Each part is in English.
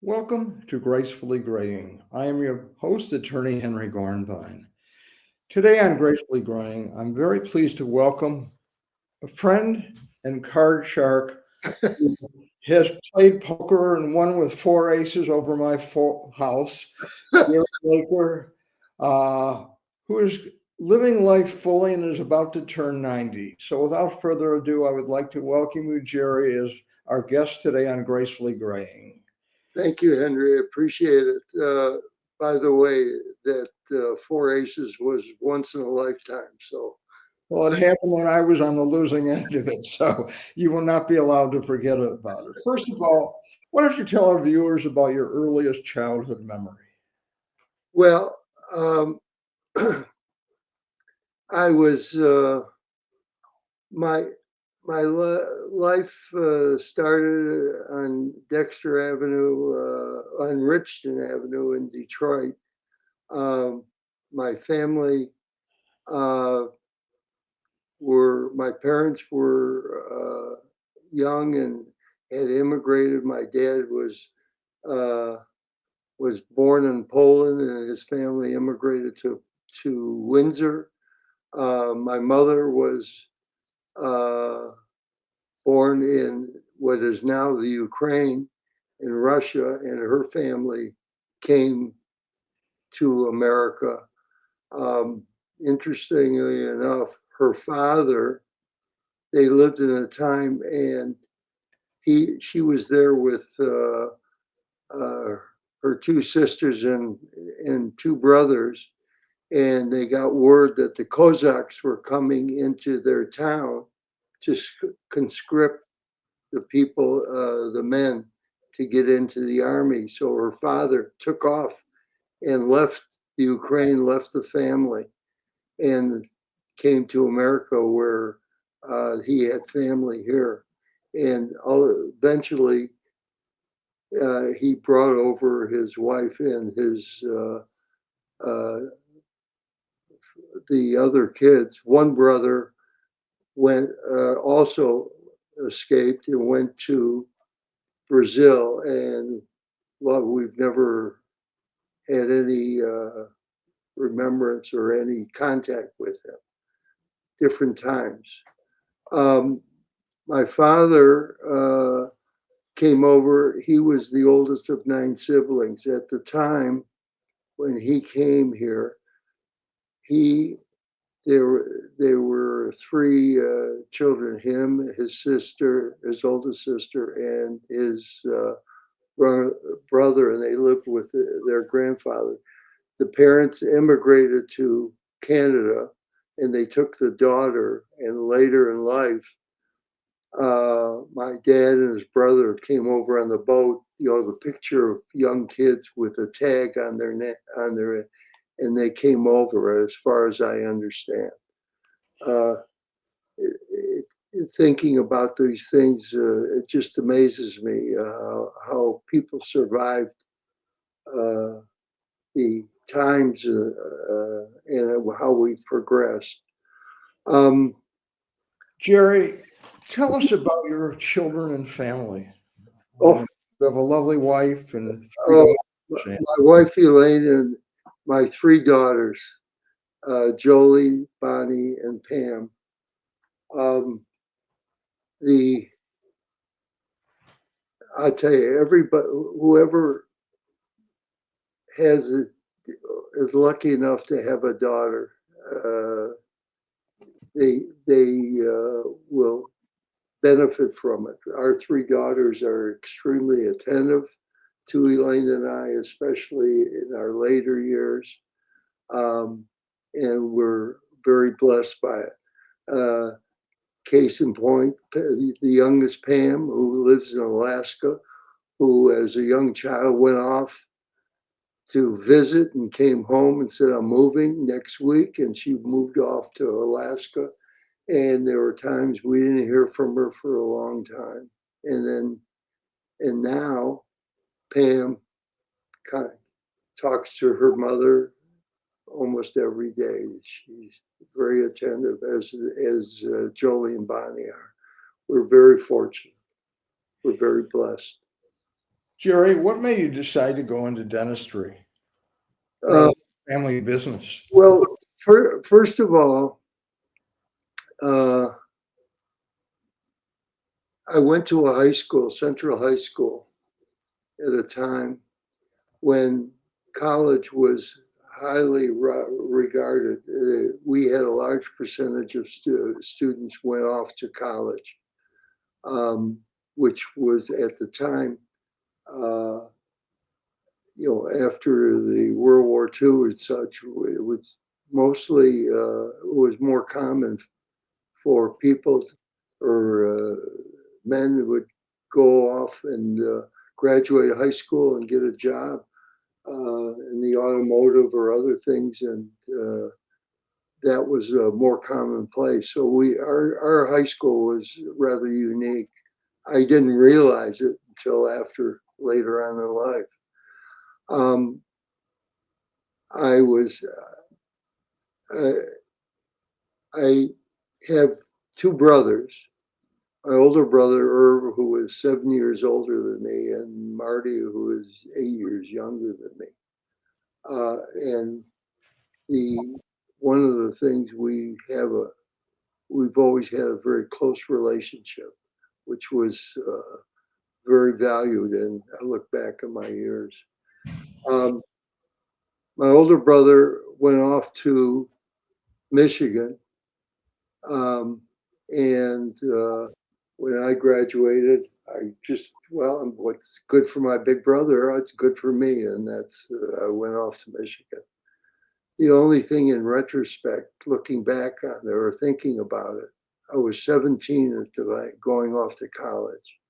Welcome to Gracefully Greying. I am your host, Attorney Henry Gornbein. Today on Gracefully Greying, I'm very pleased to welcome a friend and card shark who has played poker and won with four aces over my house, Gerald Laker, who is living life fully and is about to turn 90. So without further ado, I would like to welcome you, Jerry, as our guest today on Gracefully Greying. Thank you, Henry. I appreciate it. By the way, that four aces was once in a lifetime. Well, it happened when I was on the losing end of it, so you will not be allowed to forget about it. First of all, why don't you tell our viewers about your earliest childhood memory? Well, I was my life started on Dexter Avenue, on Richton Avenue in Detroit. My family my parents were young and had immigrated. My dad was born in Poland, and his family immigrated to Windsor. My mother was born in what is now the Ukraine, in Russia, and her family came to America. Interestingly enough, her father, they lived in a time, and she was there with her two sisters and two brothers, and they got word that the Cossacks were coming into their town to conscript the people, the men, to get into the army. So her father took off and left the Ukraine, left the family, and came to America, where he had family here. And eventually, he brought over his wife and the other kids. One brother went also escaped and went to Brazil, and well, we've never had any remembrance or any contact with him. Different times. My father came over. He was the oldest of 9 siblings. At the time when he came here, there were 3 children: him, his sister, his oldest sister, and his brother, and they lived with their grandfather. The parents immigrated to Canada, and they took the daughter. And later in life, my dad and his brother came over on the boat. You know, the picture of young kids with a tag on their neck, and they came over, as far as I understand. Thinking about these things, it just amazes me how people survived the times and how we've progressed. Jerry, tell us about your children and family. Oh, You have a lovely wife and 3 oh, daughters. my wife Elaine and my 3 daughters, Jolie, Bonnie, and Pam. I tell you, everybody, whoever is lucky enough to have a daughter, they will benefit from it. Our 3 daughters are extremely attentive to Elaine and I, especially in our later years, and we're very blessed by it. Case in point, the youngest, Pam, who lives in Alaska, who as a young child went off to visit and came home and said, "I'm moving next week," and she moved off to Alaska. And there were times we didn't hear from her for a long time. And now Pam kind of talks to her mother almost every day. She's very attentive, as Jolie and Bonnie are. We're very fortunate. We're very blessed. Jerry, what made you decide to go into dentistry? Uh, Family business. well, first of all, uh, I went to a high school, Central High School, at a time when college was highly regarded. We had a large percentage of students went off to college, which was at the time, after the World War II and such, it was mostly, it was more common for people or men who would go off and graduate high school and get a job in the automotive or other things, and that was more commonplace. So our high school was rather unique. I didn't realize it until after later on in life. I was I have two brothers. My older brother Irv, who was 7 years older than me, and Marty, who is 8 years younger than me. And one of the things we've always had a very close relationship, which was very valued. And I look back at my years. My older brother went off to Michigan, and when I graduated, what's good for my big brother, it's good for me, and that's I went off to Michigan. The only thing in retrospect, looking back on it or thinking about it, I was 17 at the time going off to college.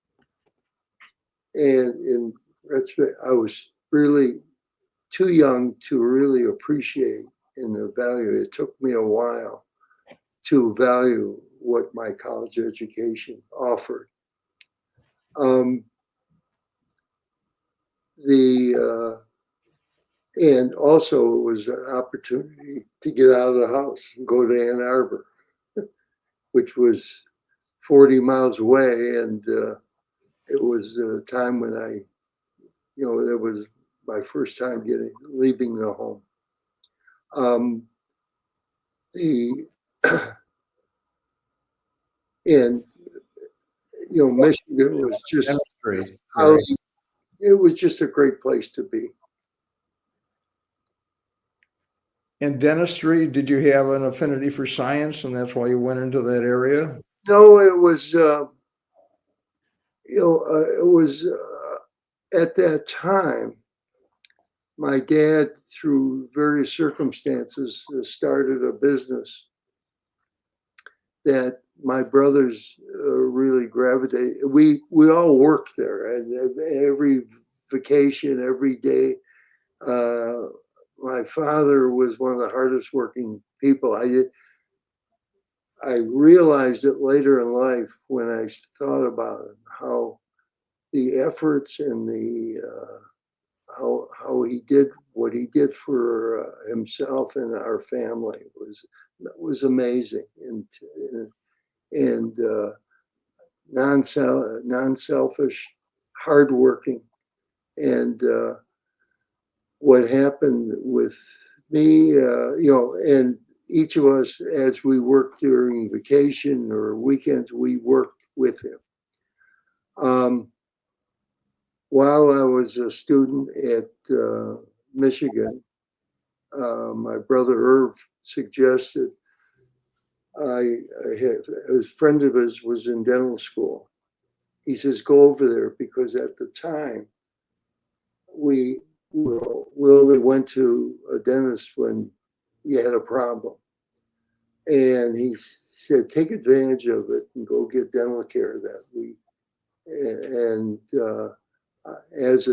And in retrospect, I was really too young to really appreciate and the value. It took me a while to value what my college education offered. And also it was an opportunity to get out of the house and go to Ann Arbor, which was 40 miles away. And it was a time when it was my first time leaving the home. And Michigan was just it was just a great place to be. In dentistry, did you have an affinity for science, and that's why you went into that area? No, it was it was at that time. My dad, through various circumstances, started a business that my brothers really gravitated. We all worked there, and every vacation, every day. My father was one of the hardest working people. I realized it later in life when I thought about it, how the efforts and how he did what he did for himself and our family was amazing, and non-selfish, hardworking. And what happened with me, and each of us, as we worked during vacation or weekends, we worked with him. While I was a student at Michigan, my brother Irv suggested a friend of his was in dental school. He says, go over there, because at the time we only went to a dentist when you had a problem. And he said, take advantage of it and go get dental care that week. And as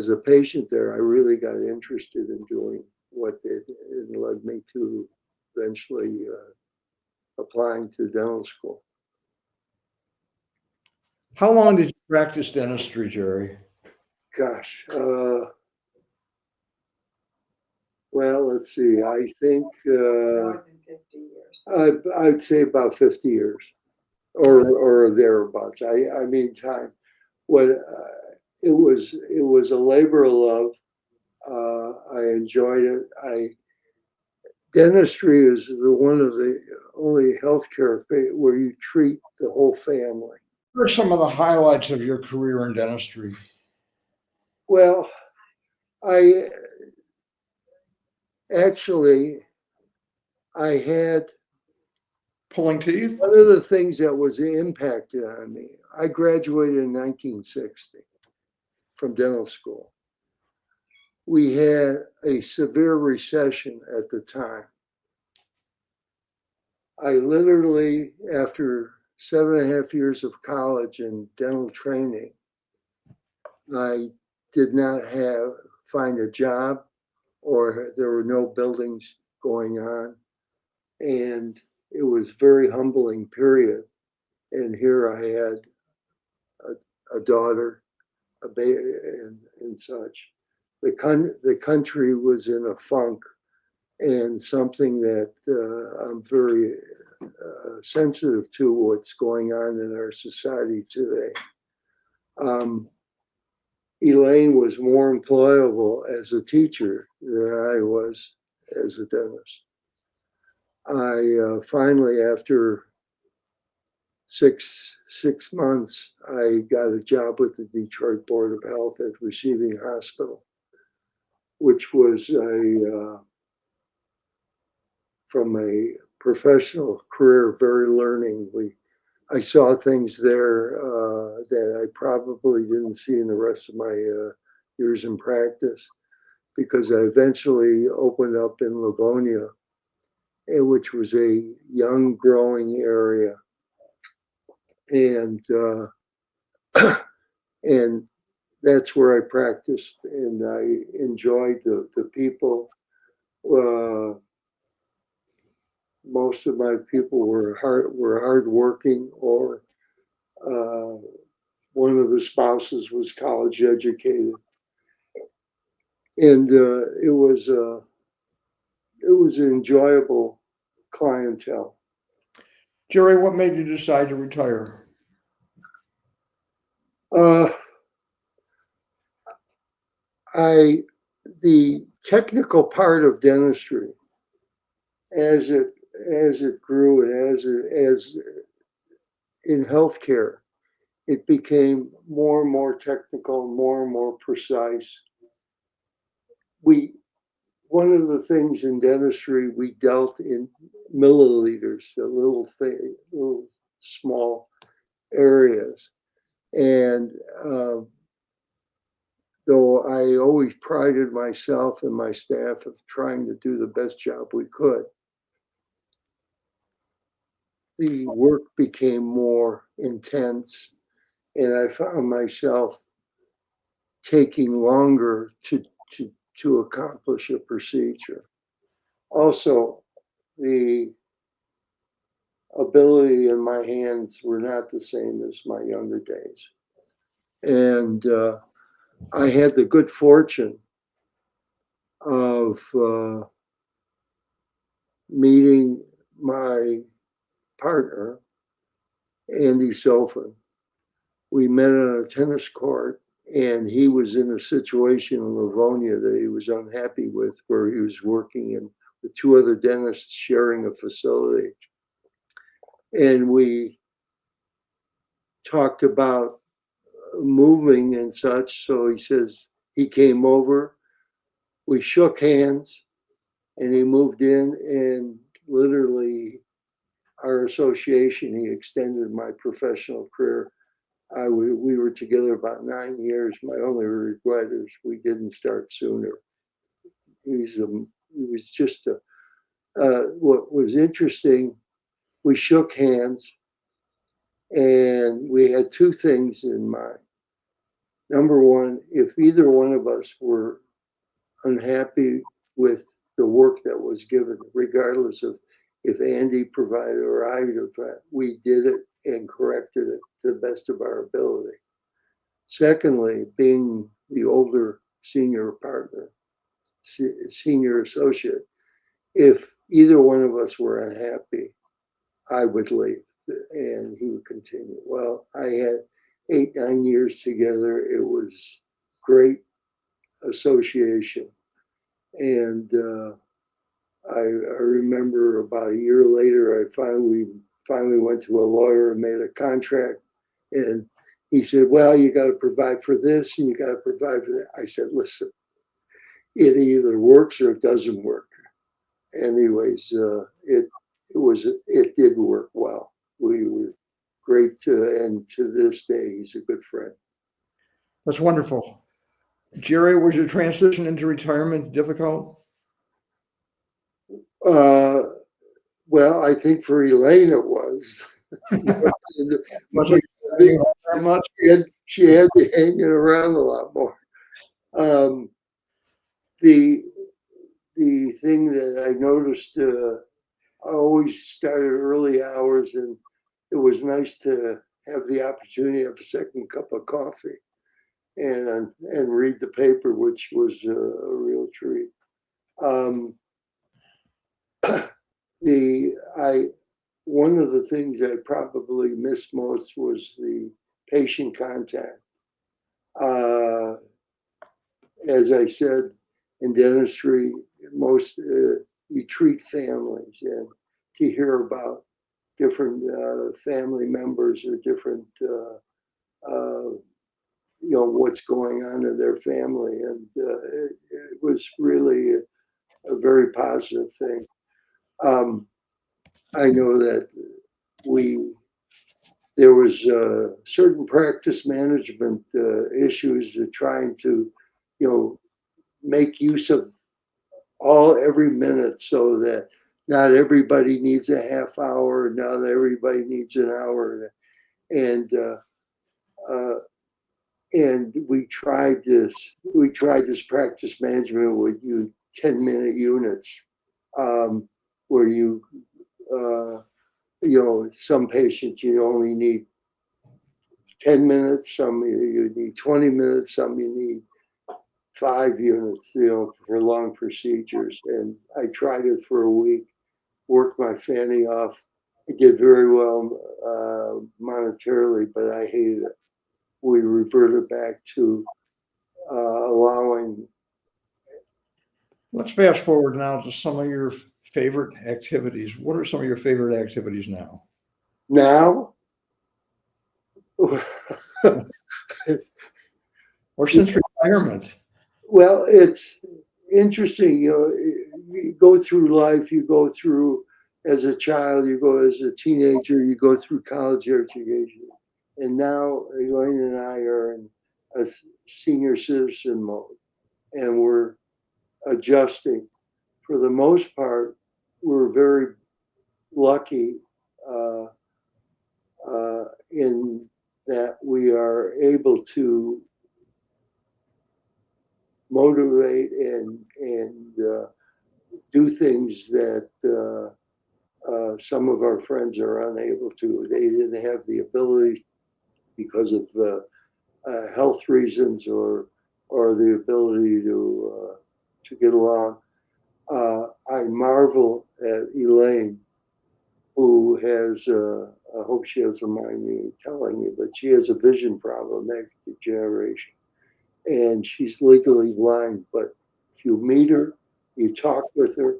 a patient there, I really got interested in doing what it led me to eventually applying to dental school. How long did you practice dentistry, Jerry? Gosh, well, let's see. I think More than 50 years. I'd say about 50 years, or thereabouts. I mean, time. What it was a labor of love. I enjoyed it. Dentistry is one of the only healthcare where you treat the whole family. What are some of the highlights of your career in dentistry? Well, I actually I had Pulling teeth? one of the things that was impacted on me. I graduated in 1960 from dental school. We had a severe recession at the time. I literally, after 7.5 years of college and dental training, I did not find a job, or there were no buildings going on. And it was a very humbling period. And here I had a daughter, a baby, and such. The country was in a funk, and something that I'm very sensitive to what's going on in our society today. Elaine was more employable as a teacher than I was as a dentist. I finally, after six months, I got a job with the Detroit Board of Health at Receiving Hospital, which was from a professional career, very learning. I saw things there that I probably didn't see in the rest of my years in practice, because I eventually opened up in Livonia, which was a young, growing area, and and that's where I practiced, and I enjoyed the people. Most of my people were hardworking, or one of the spouses was college educated, and it was an enjoyable clientele. Jerry, what made you decide to retire? The technical part of dentistry, as it grew, and as in healthcare, it became more and more technical, more and more precise. One of the things in dentistry, we dealt in milliliters, little small areas, and though I always prided myself and my staff of trying to do the best job we could, the work became more intense, and I found myself taking longer to accomplish a procedure. Also, the ability in my hands were not the same as my younger days. And I had the good fortune of meeting my partner, Andy Sofin. We met on a tennis court, and he was in a situation in Livonia that he was unhappy with, where he was working with two other dentists sharing a facility. And we talked about moving and such. So he says he came over, we shook hands, and he moved in, and literally our association, he extended my professional career. We were together about 9 years. My only regret is we didn't start sooner. He was just what was interesting, we shook hands, and we had two things in mind. Number one, if either one of us were unhappy with the work that was given, regardless of if Andy provided or I provided, we did it and corrected it to the best of our ability. Secondly, being the older senior partner, senior associate, if either one of us were unhappy, I would leave and he would continue. Well, I had 8, 9 years together. It was great association. And I remember about a year later, I finally went to a lawyer and made a contract. And he said, well, you got to provide for this and you got to provide for that. I said, listen, it either works or it doesn't work. Anyways, it did work well. We were great, and to this day, he's a good friend. That's wonderful. Jerry, was your transition into retirement difficult? Well, I think for Elaine it was. Was it that much? She had me hanging around a lot more. The thing that I noticed, I always started early hours, and it was nice to have the opportunity to have a second cup of coffee and read the paper, which was a real treat. One of the things I probably missed most was the patient contact. As I said, in dentistry, most you treat families, and to hear about different family members or different, what's going on in their family, and it was really a very positive thing. I know that there was certain practice management issues trying to, make use of every minute so that not everybody needs a half hour, not everybody needs an hour, and we tried this practice management with 10-minute units, where some patients you only need 10 minutes, some you need 20 minutes, some you need 5 units, for long procedures. And I tried it for a week, worked my fanny off. I did very well monetarily, but I hated it. We reverted back to allowing. Let's fast forward now to some of your favorite activities. What are some of your favorite activities now? Now? Or since retirement? Well, it's interesting. You go through life, you go through as a child, you go as a teenager, you go through college education. And now Elaine and I are in a senior citizen mode, and we're adjusting. For the most part, we're very lucky in that we are able to motivate and do things that some of our friends are unable to. They didn't have the ability because of health reasons or the ability to get along. I marvel at Elaine, who has, I hope she doesn't mind me telling you, but she has a vision problem, macular degeneration. And she's legally blind, but if you meet her, you talk with her,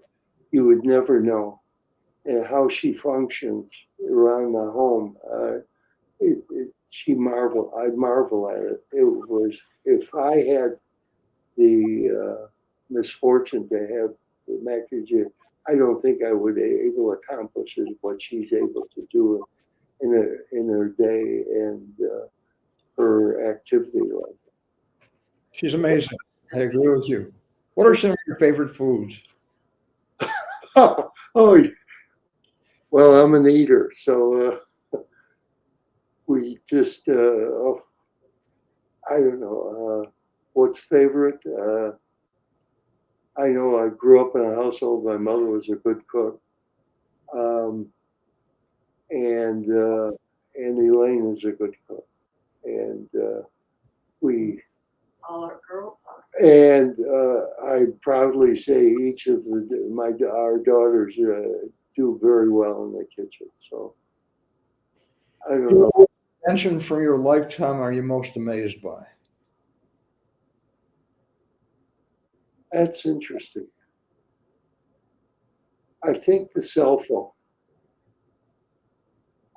you would never know. And how she functions around the home, I marvel at it. It was, if I had the misfortune to have the macular degeneration, I don't think I would be able to accomplish what she's able to do in her day and her activity level. She's amazing. I agree with you. What are some of your favorite foods? Oh, well, I'm an eater, so we just, I don't know, what's favorite? I know I grew up in a household, my mother was a good cook. And Elaine is a good cook. And All our girls are. And I proudly say each of our daughters do very well in the kitchen. So I don't know. invention from your lifetime are you most amazed by? That's interesting. I think the cell phone.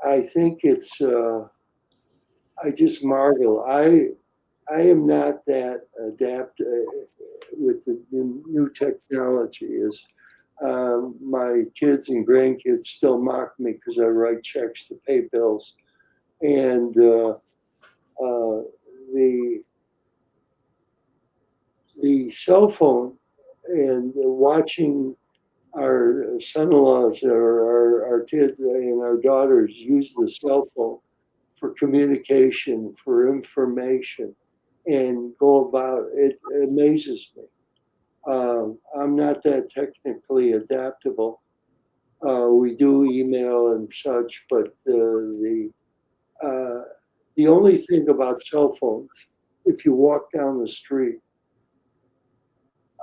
I think it's, I just marvel. I am not that adept with the new technology. As my kids and grandkids still mock me because I write checks to pay bills, and the cell phone and watching our son-in-laws or our kids and our daughters use the cell phone for communication, for information, and go about it amazes me. I'm not that technically adaptable. We do email and such, but the only thing about cell phones, if you walk down the street,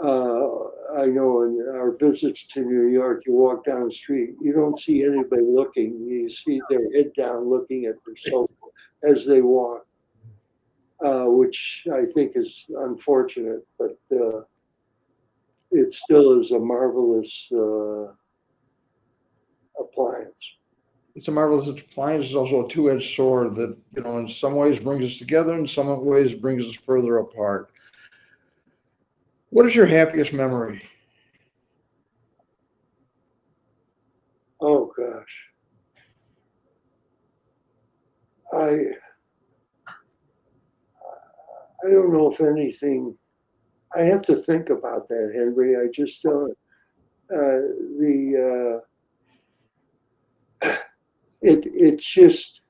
I know in our visits to New York, you walk down the street, you don't see anybody looking. You see their head down looking at their cell phone as they walk, which I think is unfortunate, but it still is a marvelous appliance. It's a marvelous appliance. It's also a two-edged sword that, in some ways brings us together, in some ways brings us further apart. What is your happiest memory? Oh gosh. I don't know if anything, I have to think about that, Henry. I just don't. It's just,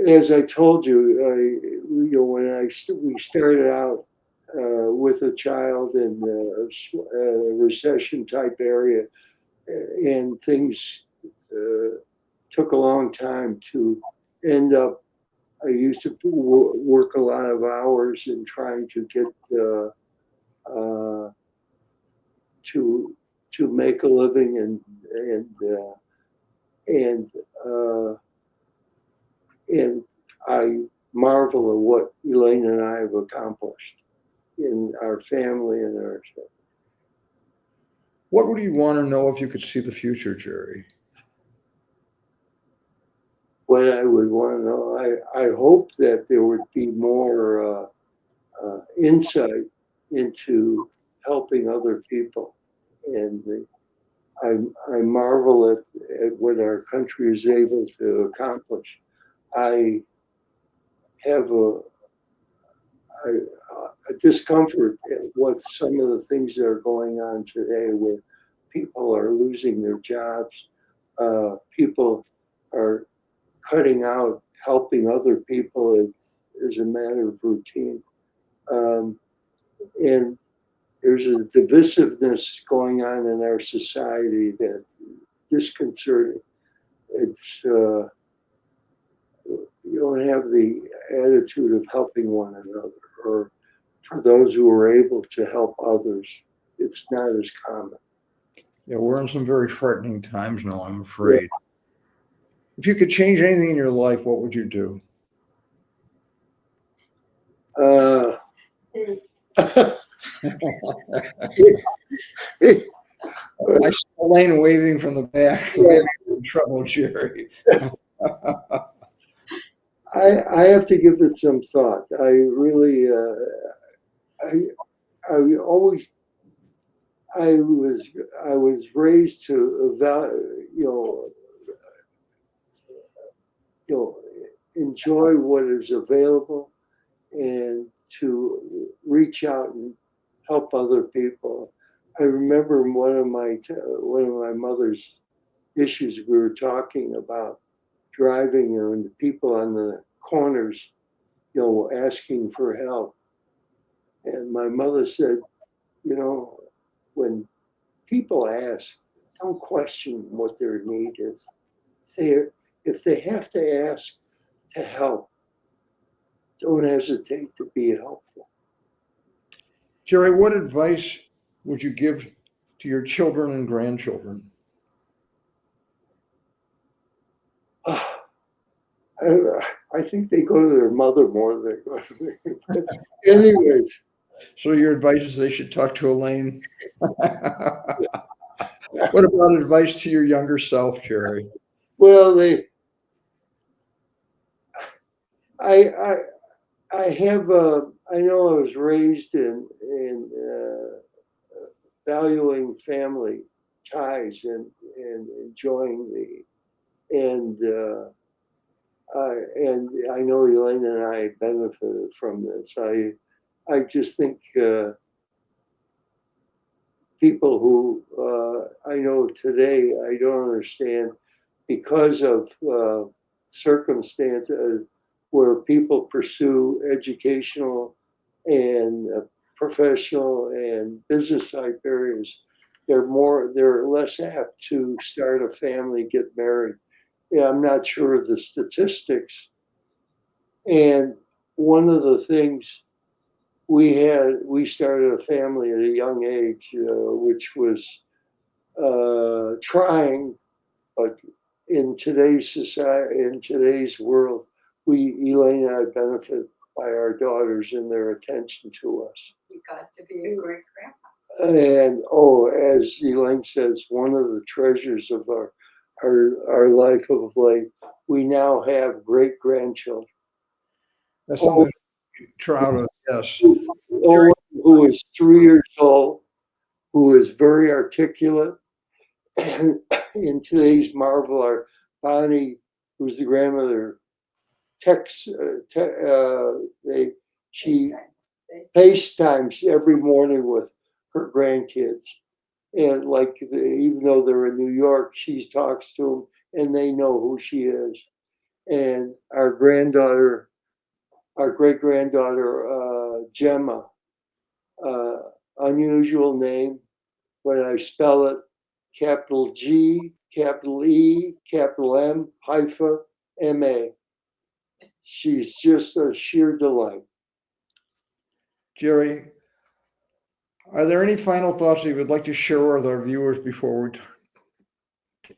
as I told you, when we started out with a child in a recession type area, and things took a long time to end up. I used to work a lot of hours in trying to get to make a living, and I marvel at what Elaine and I have accomplished in our family and our. What would you want to know if you could see the future, Jerry? What I would want to know, I hope that there would be more insight into helping other people, and I marvel at what our country is able to accomplish. I have a discomfort at what some of the things that are going on today, where people are losing their jobs, people are cutting out helping other people as a matter of routine, and there's a divisiveness going on in our society that disconcerting. It's you don't have the attitude of helping one another, or for those who are able to help others, it's not as common. Yeah, we're in some very frightening times now, I'm afraid. Yeah. If you could change anything in your life, what would you do? I saw Elaine waving from the back. Yeah. In trouble, Jerry. I have to give it some thought. I really, I was raised to enjoy what is available and to reach out and help other people. I remember one of my mother's issues, we were talking about driving and the people on the corners, asking for help. And my mother said, when people ask, don't question what their need is. If they have to ask to help, don't hesitate to be helpful. Jerry, what advice would you give to your children and grandchildren? I think they go to their mother more than they go to me. But anyways, So your advice is they should talk to Elaine. What about advice to your younger self, Jerry? well, I have, I know I was raised in valuing family ties and enjoying and I know Elaine and I benefited from this. I just think people who I know today, I don't understand because of circumstances where people pursue educational and professional and business type areas. They're less apt to start a family, get married. Yeah, I'm not sure of the statistics. And one of the things we started a family at a young age, which was trying, but in today's society, in today's world, Elaine and I benefit by our daughters and their attention to us. You got to be a great grandpa. And as Elaine says, one of the treasures of our life of late, we now have great grandchildren. That's something to be proud of, yes. Owen, who is 3 years old, who is very articulate. And in today's marvel, our Bonnie, who's the grandmother, she FaceTimes every morning with her grandkids. And even though they're in New York, she talks to them and they know who she is. And our granddaughter, our great granddaughter, Gemma, unusual name, but I spell it capital G, capital E, capital M, hypha, M-A. She's just a sheer delight. Jerry, are there any final thoughts you would like to share with our viewers before we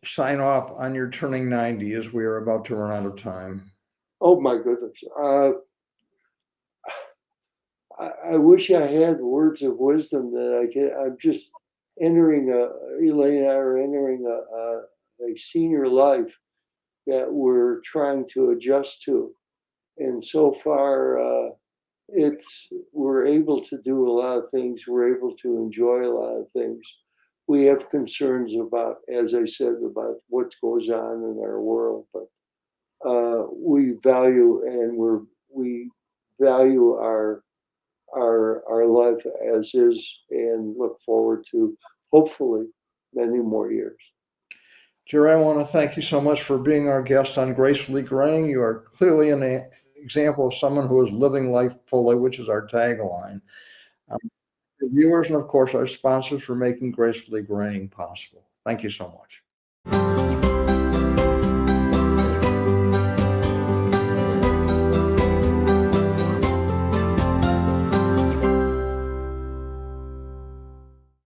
sign off on your turning 90, as we are about to run out of time? Oh my goodness. I wish I had words of wisdom that I can. I'm just entering Elaine and I are entering a senior life that we're trying to adjust to. And so far, we're able to do a lot of things. We're able to enjoy a lot of things. We have concerns about, as I said, about what goes on in our world, but we value our life as is and look forward to hopefully many more years. Jerry, I want to thank you so much for being our guest on Gracefully Greying. You are clearly an example of someone who is living life fully, which is our tagline. The viewers and, of course, our sponsors for making Gracefully Greying possible. Thank you so much.